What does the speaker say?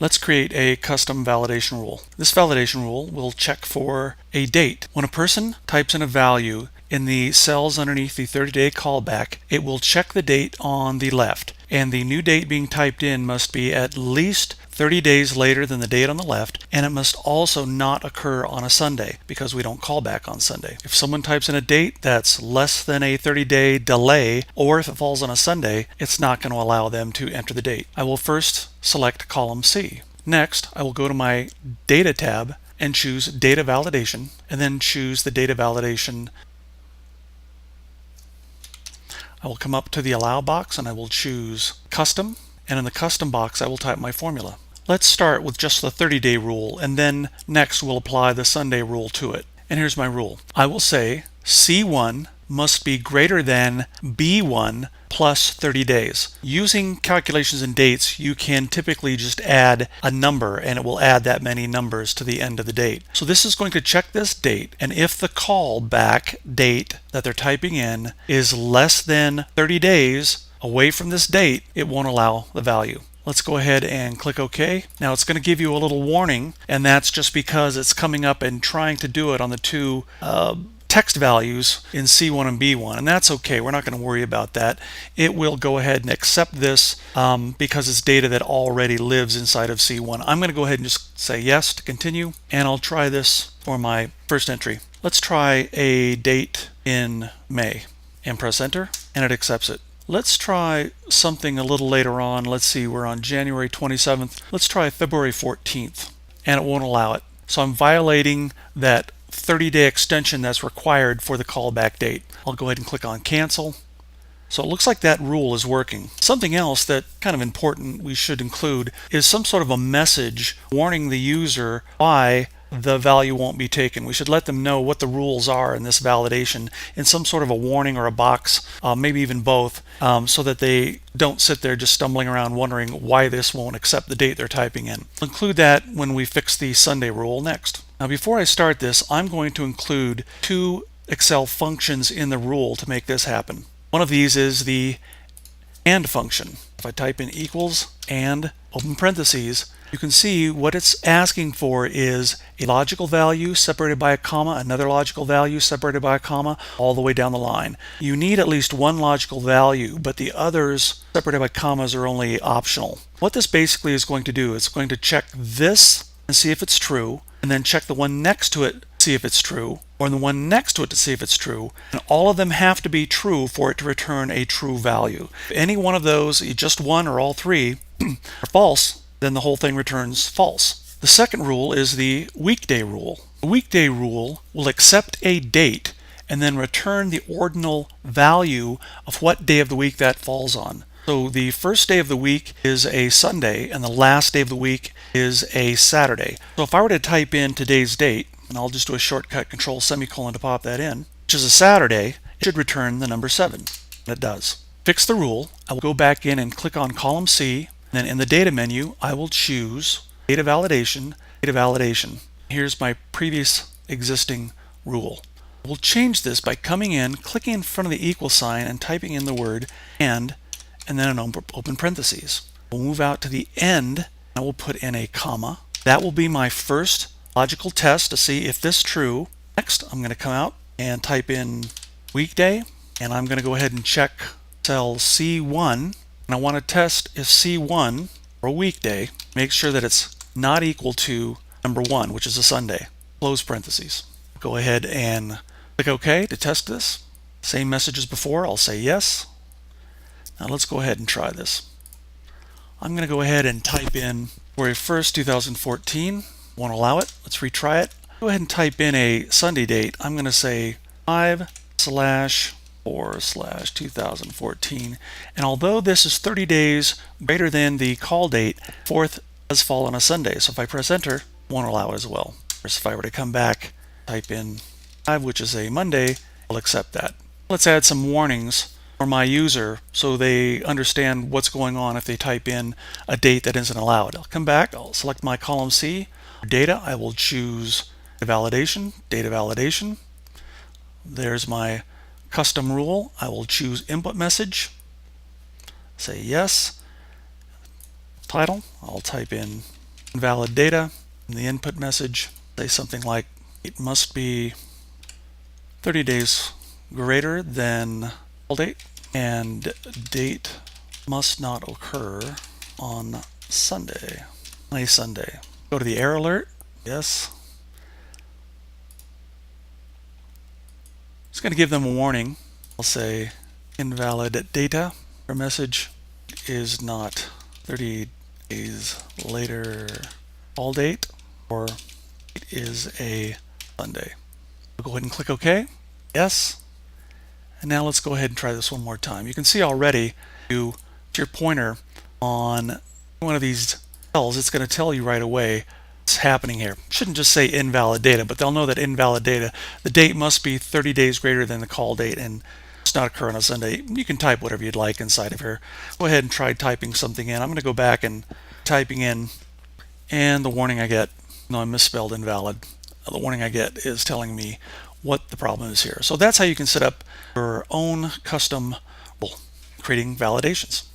Let's create a custom validation rule. This validation rule will check for a date. When a person types in a value in the cells underneath the 30-day callback, it will check the date on the left, and the new date being typed in must be at least 30 days later than the date on the left, and it must also not occur on a Sunday because we don't call back on Sunday. If someone types in a date that's less than a 30-day delay, or if it falls on a Sunday, it's not going to allow them to enter the date. I will first select column C. Next, I will go to my Data tab and choose Data Validation, and then choose the Data Validation. I will come up to the Allow box and I will choose Custom, and in the Custom box I will type my formula. Let's start with just the 30-day rule, and then next we'll apply the Sunday rule to it. And here's my rule. I will say C1 must be greater than B1 plus 30 days. Using calculations and dates, you can typically just add a number and it will add that many numbers to the end of the date. So this is going to check this date, and if the callback date that they're typing in is less than 30 days away from this date, it won't allow the value. Let's go ahead and click OK. Now it's going to give you a little warning, and that's just because it's coming up and trying to do it on the two text values in C1 and B1, and that's okay. We're not going to worry about that. It will go ahead and accept this because it's data that already lives inside of C1. I'm going to go ahead and just say yes to continue, and I'll try this for my first entry. Let's try a date in May and press enter, and it accepts it. Let's try something a little later on. Let's see, we're on January 27th. Let's try February 14th, and it won't allow it. So I'm violating that 30-day extension that's required for the callback date. I'll go ahead and click on cancel. So it looks like that rule is working. Something else that kind of important we should include is some sort of a message warning the user why the value won't be taken. We should let them know what the rules are in this validation in some sort of a warning or a box, maybe even both, so that they don't sit there just stumbling around wondering why this won't accept the date they're typing in. I'll include that when we fix the Sunday rule next. Now before I start this, I'm going to include two Excel functions in the rule to make this happen. One of these is the AND function. If I type in equals and open parentheses, you can see what it's asking for is a logical value separated by a comma, another logical value separated by a comma, all the way down the line. You need at least one logical value, but the others separated by commas are only optional. What this basically is going to do is going to check this and see if it's true, and then check the one next to it to see if it's true, or the one next to it to see if it's true, and all of them have to be true for it to return a true value. If any one of those, just one or all three, are false, then the whole thing returns false. The second rule is the weekday rule. The weekday rule will accept a date and then return the ordinal value of what day of the week that falls on. So the first day of the week is a Sunday and the last day of the week is a Saturday. So if I were to type in today's date, and I'll just do a shortcut control semicolon to pop that in, which is a Saturday, it should return the number 7. And it does. Fix the rule. I will go back in and click on column C. Then in the data menu, I will choose data validation, data validation. Here's my previous existing rule. We'll change this by coming in, clicking in front of the equal sign and typing in the word and then an open parentheses. We'll move out to the end. I will put in a comma. That will be my first logical test to see if this is true. Next, I'm going to come out and type in weekday, and I'm going to go ahead and check cell C1. And I want to test if C1, or a weekday, make sure that it's not equal to number 1, which is a Sunday. Close parentheses. Go ahead and click OK to test this. Same message as before. I'll say yes. Now let's go ahead and try this. I'm going to go ahead and type in February 1st, 2014. Won't allow it. Let's retry it. Go ahead and type in a Sunday date. I'm going to say 5/4/2014, and although this is 30 days greater than the call date, 4th does fall on a Sunday, so if I press enter, it won't allow it as well. Whereas if I were to come back, type in 5, which is a Monday, I'll accept that. Let's add some warnings for my user so they understand what's going on if they type in a date that isn't allowed. I'll come back, I'll select my column C. For data, I will choose data validation. There's my custom rule. I will choose input message, say yes. Title, I'll type in invalid data. In the input message, say something like, it must be 30 days greater than call date, and date must not occur on Sunday. On a Sunday. Go to the error alert. Yes. It's going to give them a warning. I'll say invalid data. Our message is not 30 days later call date, or it is a Sunday. We'll go ahead and click OK. Yes. And now let's go ahead and try this one more time. You can see already, you put your pointer on one of these cells, it's going to tell you right away what's happening here. It shouldn't just say invalid data, but they'll know that invalid data, the date must be 30 days greater than the call date and it's not occur on a Sunday. You can type whatever you'd like inside of here. Go ahead and try typing something in. I'm going to go back and typing in, and the warning I get, no, I misspelled invalid. The warning I get is telling me what the problem is here. So that's how you can set up your own custom rule, creating validations.